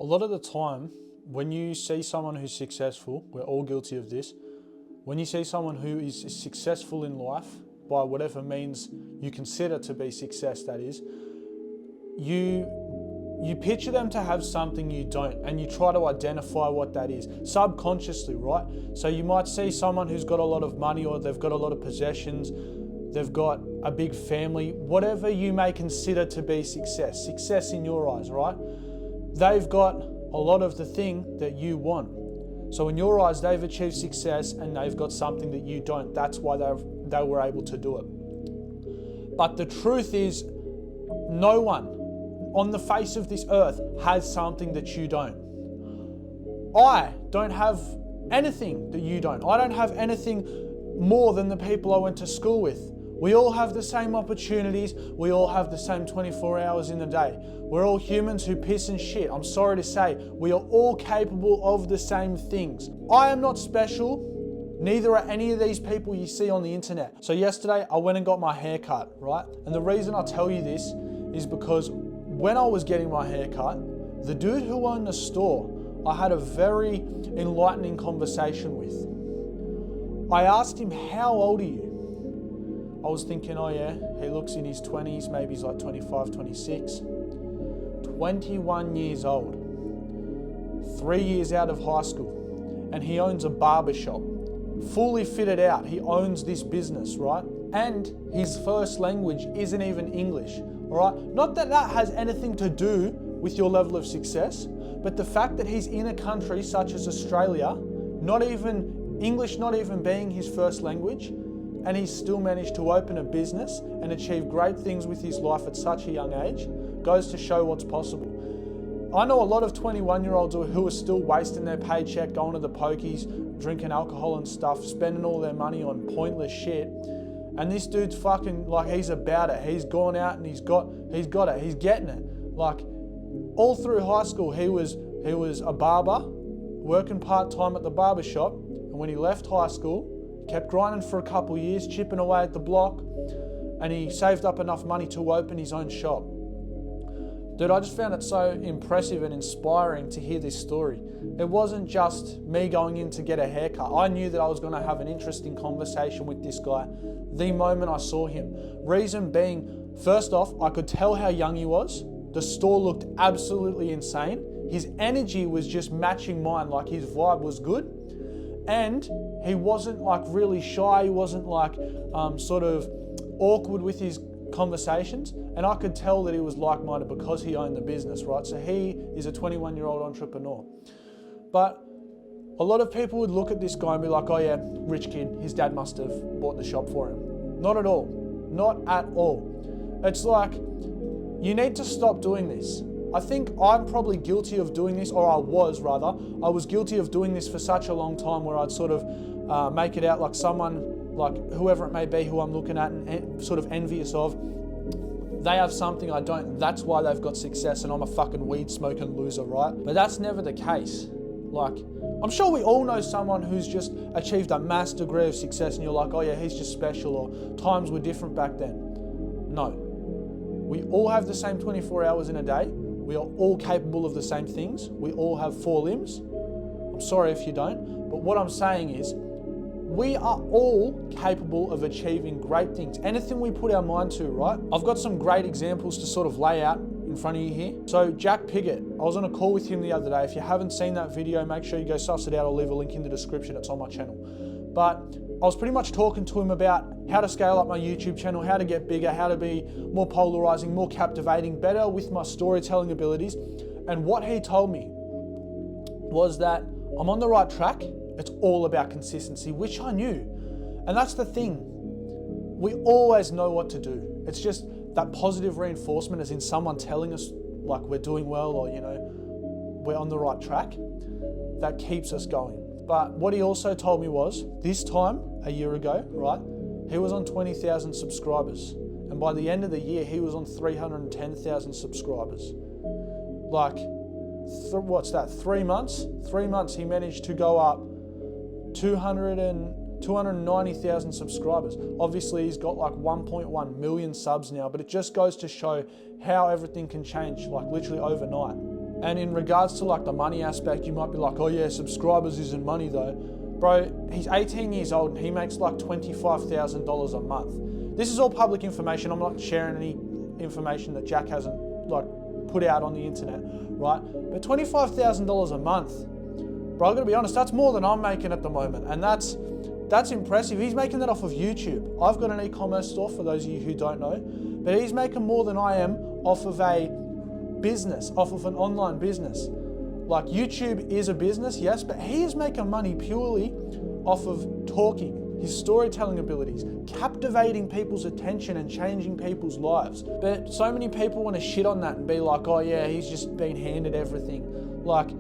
A lot of the time, when you see someone who's successful, we're all guilty of this. When you see someone who is successful in life, by whatever means you consider to be success, that is, you picture them to have something you don't, and you try to identify what that is, subconsciously, right? So you might see someone who's got a lot of money, or they've got a lot of possessions, they've got a big family, whatever you may consider to be success in your eyes, right? They've got a lot of the thing that you want. So in your eyes, they've achieved success and they've got something that you don't. That's why they were able to do it. But the truth is, no one on the face of this earth has something that you don't. I don't have anything that you don't. I don't have anything more than the people I went to school with. We all have the same opportunities. We all have the same 24 hours in a day. We're all humans who piss and shit. I'm sorry to say, we are all capable of the same things. I am not special. Neither are any of these people you see on the internet. So yesterday I went and got my hair cut, right? And the reason I tell you this is because when I was getting my hair cut, the dude who owned the store, I had a very enlightening conversation with. I asked him, how old are you? I was thinking, oh yeah, he looks in his 20s, maybe he's like 25, 26. 21 years old, 3 years out of high school, and he owns a barber shop, fully fitted out. He owns this business, right? And his first language isn't even English, all right? Not that that has anything to do with your level of success, but the fact that he's in a country such as Australia, not even English, not even being his first language, and he's still managed to open a business and achieve great things with his life at such a young age, goes to show what's possible. I know a lot of 21-year-olds who are still wasting their paycheck, going to the pokies, drinking alcohol and stuff, spending all their money on pointless shit. And this dude's fucking, like, he's about it. He's gone out and he's got it. He's getting it. Like, all through high school, he was a barber, working part-time at the barber shop. And when he left high school, kept grinding for a couple of years, chipping away at the block, and he saved up enough money to open his own shop. Dude, I just found it so impressive and inspiring to hear this story. It wasn't just me going in to get a haircut. I knew that I was going to have an interesting conversation with this guy the moment I saw him. Reason being, first off, I could tell how young he was. The store looked absolutely insane. His energy was just matching mine, like his vibe was good. And he wasn't like really shy. He wasn't like sort of awkward with his conversations. And I could tell that he was like-minded because he owned the business, right? So he is a 21-year-old entrepreneur. But a lot of people would look at this guy and be like, oh yeah, rich kid, his dad must have bought the shop for him. Not at all. Not at all. It's like, you need to stop doing this. I think I'm probably guilty of doing this, or I was guilty of doing this for such a long time, where I'd sort of make it out like someone, like whoever it may be who I'm looking at and sort of envious of, they have something I don't, that's why they've got success and I'm a fucking weed smoking loser, right? But that's never the case. Like, I'm sure we all know someone who's just achieved a mass degree of success and you're like, oh yeah, he's just special, or times were different back then. No. We all have the same 24 hours in a day. We are all capable of the same things. We all have 4 limbs. I'm sorry if you don't, but what I'm saying is, we are all capable of achieving great things. Anything we put our mind to, right? I've got some great examples to sort of lay out in front of you here. So Jack Piggott, I was on a call with him the other day. If you haven't seen that video, make sure you go suss it out. I'll leave a link in the description. It's on my channel. But I was pretty much talking to him about how to scale up my YouTube channel, how to get bigger, how to be more polarizing, more captivating, better with my storytelling abilities. And what he told me was that I'm on the right track. It's all about consistency, which I knew. And that's the thing. We always know what to do. It's just that positive reinforcement, as in someone telling us like we're doing well, or, you know, we're on the right track, that keeps us going. But what he also told me was, this time, a year ago, right, he was on 20,000 subscribers. And by the end of the year, he was on 310,000 subscribers. Like, what's that, 3 months? 3 months, he managed to go up 290,000 subscribers. Obviously, he's got like 1.1 million subs now, but it just goes to show how everything can change, like literally overnight. And in regards to like the money aspect, you might be like, oh yeah, subscribers isn't money though. Bro, he's 18 years old and he makes like $25,000 a month. This is all public information. I'm not sharing any information that Jack hasn't like put out on the internet, right? But $25,000 a month, bro, I gotta be honest, that's more than I'm making at the moment. And that's impressive. He's making that off of YouTube. I've got an e-commerce store for those of you who don't know, but he's making more than I am off of a business, off of an online business. Like YouTube is a business, yes, but he is making money purely off of talking, his storytelling abilities, captivating people's attention and changing people's lives. But so many people want to shit on that and be like, oh yeah, he's just been handed everything. Like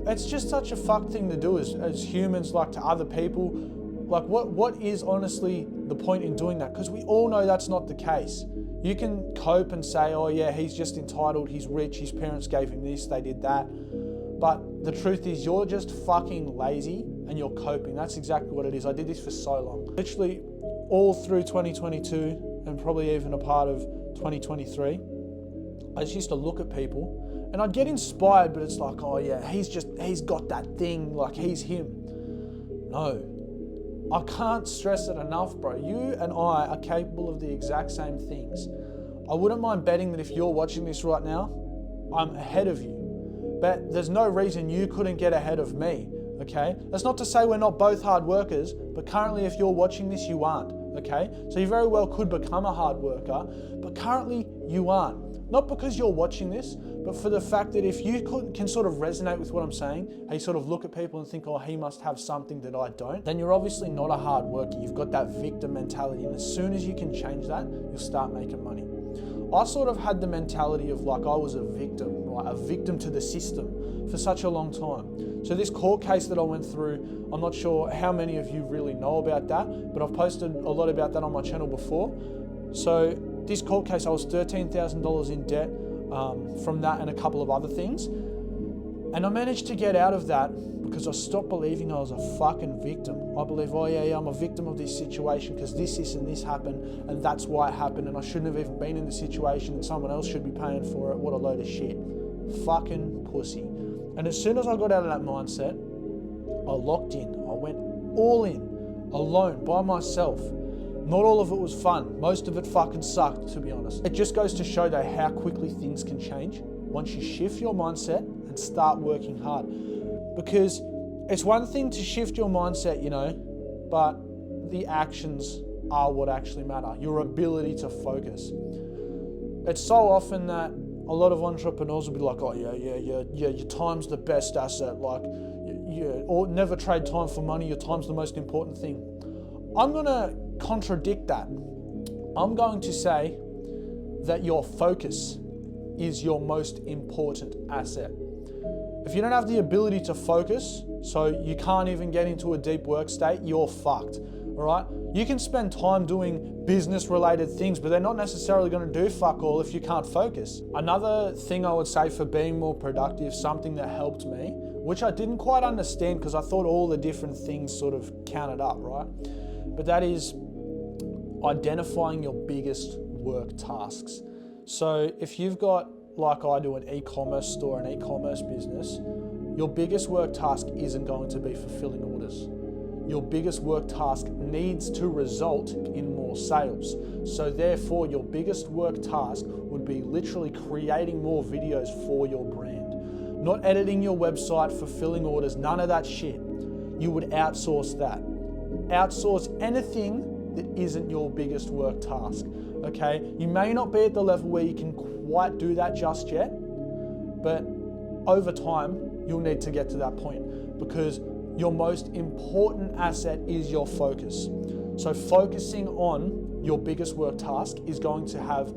it's just such a fucked thing to do as humans, like to other people. Like what is honestly the point in doing that? Because we all know that's not the case. You can cope and say, oh yeah, he's just entitled, he's rich, his parents gave him this, they did that. But the truth is you're just fucking lazy and you're coping. That's exactly what it is. I did this for so long. Literally all through 2022 and probably even a part of 2023, I just used to look at people and I'd get inspired, but it's like, oh yeah, he's got that thing, like he's him. No. I can't stress it enough, bro. You and I are capable of the exact same things. I wouldn't mind betting that if you're watching this right now, I'm ahead of you. But there's no reason you couldn't get ahead of me, okay? That's not to say we're not both hard workers, but currently if you're watching this, you aren't, okay? So you very well could become a hard worker, but currently you aren't. Not because you're watching this, but for the fact that if you can sort of resonate with what I'm saying, how you sort of look at people and think, oh, he must have something that I don't, then you're obviously not a hard worker. You've got that victim mentality. And as soon as you can change that, you'll start making money. I sort of had the mentality of like I was a victim, right? A victim to the system for such a long time. So this court case that I went through, I'm not sure how many of you really know about that, but I've posted a lot about that on my channel before. So this court case, I was $13,000 in debt from that and a couple of other things. And I managed to get out of that because I stopped believing I was a fucking victim. I believe, oh yeah, I'm a victim of this situation because this and this happened and that's why it happened and I shouldn't have even been in the situation and someone else should be paying for it. What a load of shit. Fucking pussy. And as soon as I got out of that mindset, I locked in. I went all in, alone, by myself. Not all of it was fun. Most of it fucking sucked, to be honest. It just goes to show though how quickly things can change once you shift your mindset and start working hard. Because it's one thing to shift your mindset, you know, but the actions are what actually matter. Your ability to focus. It's so often that a lot of entrepreneurs will be like, oh yeah, your time's the best asset. Like, or never trade time for money. Your time's the most important thing. I'm gonna contradict that. I'm going to say that your focus is your most important asset. If you don't have the ability to focus, so you can't even get into a deep work state, you're fucked, all right? You can spend time doing business-related things, but they're not necessarily going to do fuck all if you can't focus. Another thing I would say for being more productive, something that helped me, which I didn't quite understand because I thought all the different things sort of counted up, right? But that is identifying your biggest work tasks. So if you've got, like I do, an e-commerce store, an e-commerce business, your biggest work task isn't going to be fulfilling orders. Your biggest work task needs to result in more sales. So therefore, your biggest work task would be literally creating more videos for your brand. Not editing your website, fulfilling orders, none of that shit. You would outsource that. Outsource anything that isn't your biggest work task, okay? You may not be at the level where you can quite do that just yet, but over time, you'll need to get to that point because your most important asset is your focus. So focusing on your biggest work task is going to have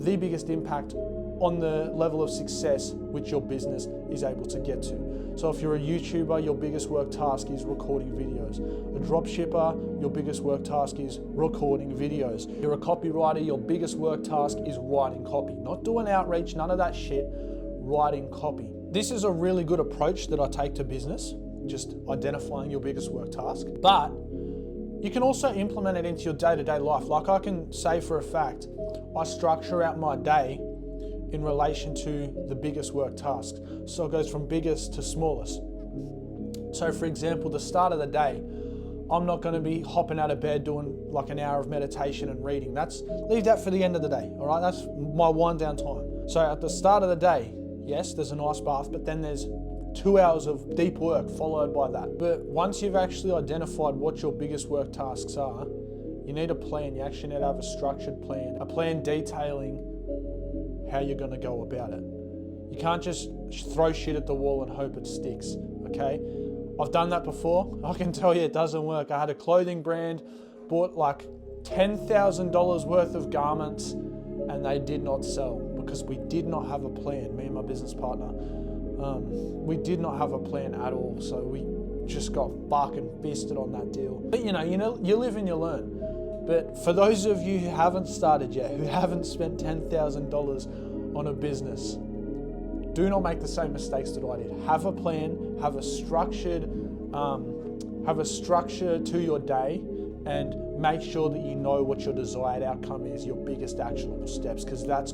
the biggest impact on the level of success which your business is able to get to. So if you're a YouTuber, your biggest work task is recording videos. A dropshipper, your biggest work task is recording videos. You're a copywriter, your biggest work task is writing copy. Not doing outreach, none of that shit, writing copy. This is a really good approach that I take to business, just identifying your biggest work task. But you can also implement it into your day-to-day life. Like I can say for a fact, I structure out my day in relation to the biggest work tasks. So it goes from biggest to smallest. So for example, the start of the day, I'm not going to be hopping out of bed doing like an hour of meditation and reading. Leave that for the end of the day, all right? That's my wind down time. So at the start of the day, yes, there's a nice bath, but then there's 2 hours of deep work followed by that. But once you've actually identified what your biggest work tasks are, you need a plan. You actually need to have a structured plan, a plan detailing how you're going to go about it. You can't just throw shit at the wall and hope it sticks, okay? I've done that before. I can tell you it doesn't work. I had a clothing brand, bought like $10,000 worth of garments, and they did not sell because we did not have a plan, me and my business partner. We did not have a plan at all, so we just got fucking fisted on that deal. But you know, you live and you learn. But for those of you who haven't started yet, who haven't spent $10,000 on a business, do not make the same mistakes that I did. Have a plan, have a structure to your day, and make sure that you know what your desired outcome is, your biggest actionable steps, because that's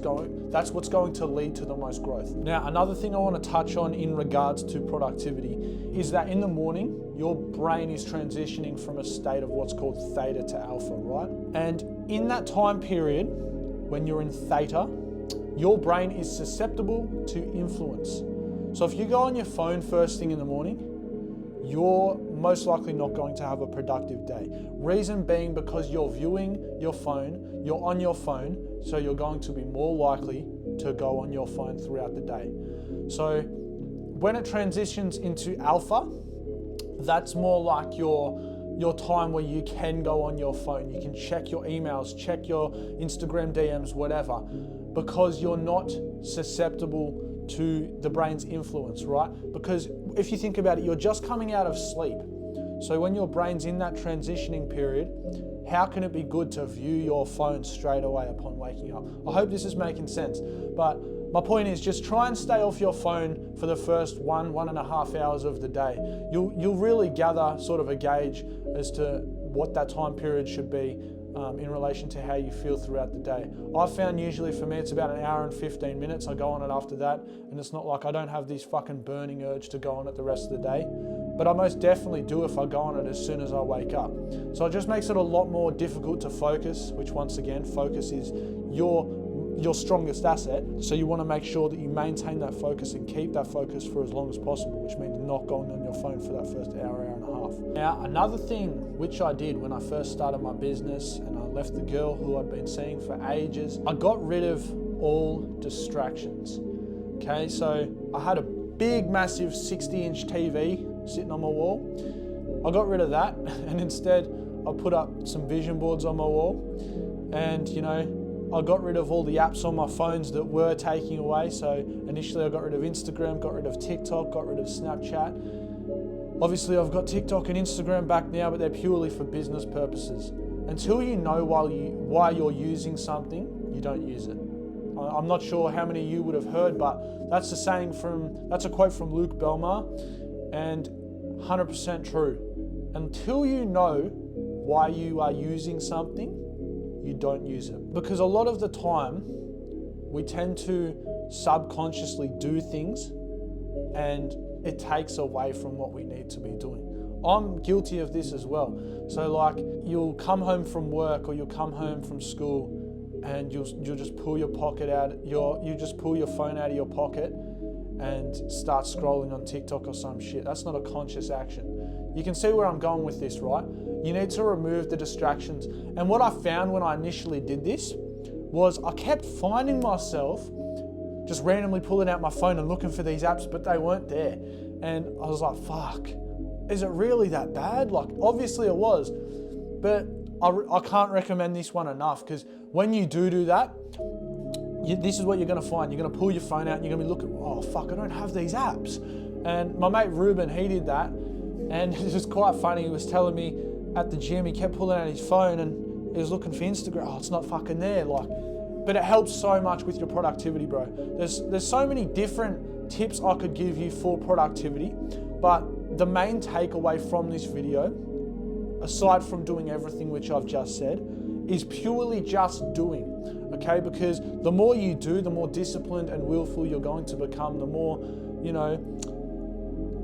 what's going to lead to the most growth. Now, another thing I want to touch on in regards to productivity is that in the morning, your brain is transitioning from a state of what's called theta to alpha, right? And in that time period, when you're in theta, your brain is susceptible to influence. So if you go on your phone first thing in the morning, you're most likely not going to have a productive day. Reason being because you're viewing your phone, you're on your phone, so you're going to be more likely to go on your phone throughout the day. So when it transitions into alpha, that's more like your time where you can go on your phone. You can check your emails, check your Instagram DMs, whatever, because you're not susceptible to the brain's influence, right? Because if you think about it, you're just coming out of sleep. So when your brain's in that transitioning period, how can it be good to view your phone straight away upon waking up? I hope this is making sense. But my point is just try and stay off your phone for the first 1.5 hours of the day. You'll really gather sort of a gauge as to what that time period should be in relation to how you feel throughout the day. I've found usually for me it's about an hour and 15 minutes. I go on it after that, and it's not like I don't have this fucking burning urge to go on it the rest of the day, but I most definitely do if I go on it as soon as I wake up. So it just makes it a lot more difficult to focus, which once again, focus is your strongest asset. So you want to make sure that you maintain that focus and keep that focus for as long as possible, which means not going on your phone for that first hour and a half. Now, another thing which I did when I first started my business and I left the girl who I'd been seeing for ages, I got rid of all distractions. Okay, so I had a big, massive 60-inch TV sitting on my wall. I got rid of that, and instead I put up some vision boards on my wall, and I got rid of all the apps on my phones that were taking away. So initially I got rid of Instagram, got rid of TikTok, got rid of Snapchat. Obviously I've got TikTok and Instagram back now, but they're purely for business purposes. Until you know why you're using something, you don't use it. I'm not sure how many of you would have heard, but that's a quote from Luke Belmar, and 100% true. Until you know why you are using something, you don't use it. Because a lot of the time, we tend to subconsciously do things and it takes away from what we need to be doing. I'm guilty of this as well. So like you'll come home from work or you'll come home from school and you'll just pull your pocket out, you just pull your phone out of your pocket and start scrolling on TikTok or some shit. That's not a conscious action. You can see where I'm going with this, right? You need to remove the distractions. And what I found when I initially did this was I kept finding myself just randomly pulling out my phone and looking for these apps, but they weren't there. And I was like, fuck, is it really that bad? Like, obviously it was, but I can't recommend this one enough, because when you do that, this is what you're gonna find. You're gonna pull your phone out and you're gonna be looking, oh fuck, I don't have these apps. And my mate Ruben, he did that. And it was quite funny. He was telling me at the gym, he kept pulling out his phone and he was looking for Instagram. Oh, it's not fucking there. But it helps so much with your productivity, bro. There's so many different tips I could give you for productivity, but the main takeaway from this video, aside from doing everything which I've just said, is purely just doing. Okay, because the more you do, the more disciplined and willful you're going to become, the more,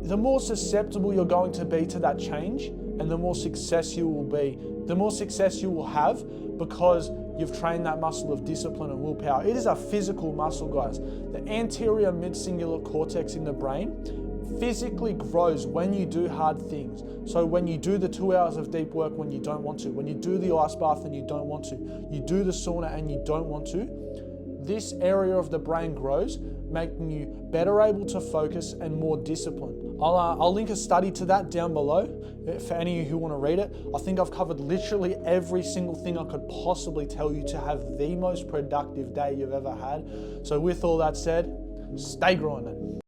the more susceptible you're going to be to that change, and the more success you will be. The more success you will have because you've trained that muscle of discipline and willpower. It is a physical muscle, guys. The anterior mid-cingulate cortex in the brain physically grows when you do hard things. So when you do the 2 hours of deep work when you don't want to, when you do the ice bath and you don't want to, you do the sauna and you don't want to, this area of the brain grows, making you better able to focus and more disciplined. I'll link a study to that down below for any of you who want to read it. I think I've covered literally every single thing I could possibly tell you to have the most productive day you've ever had. So with all that said, stay grinding.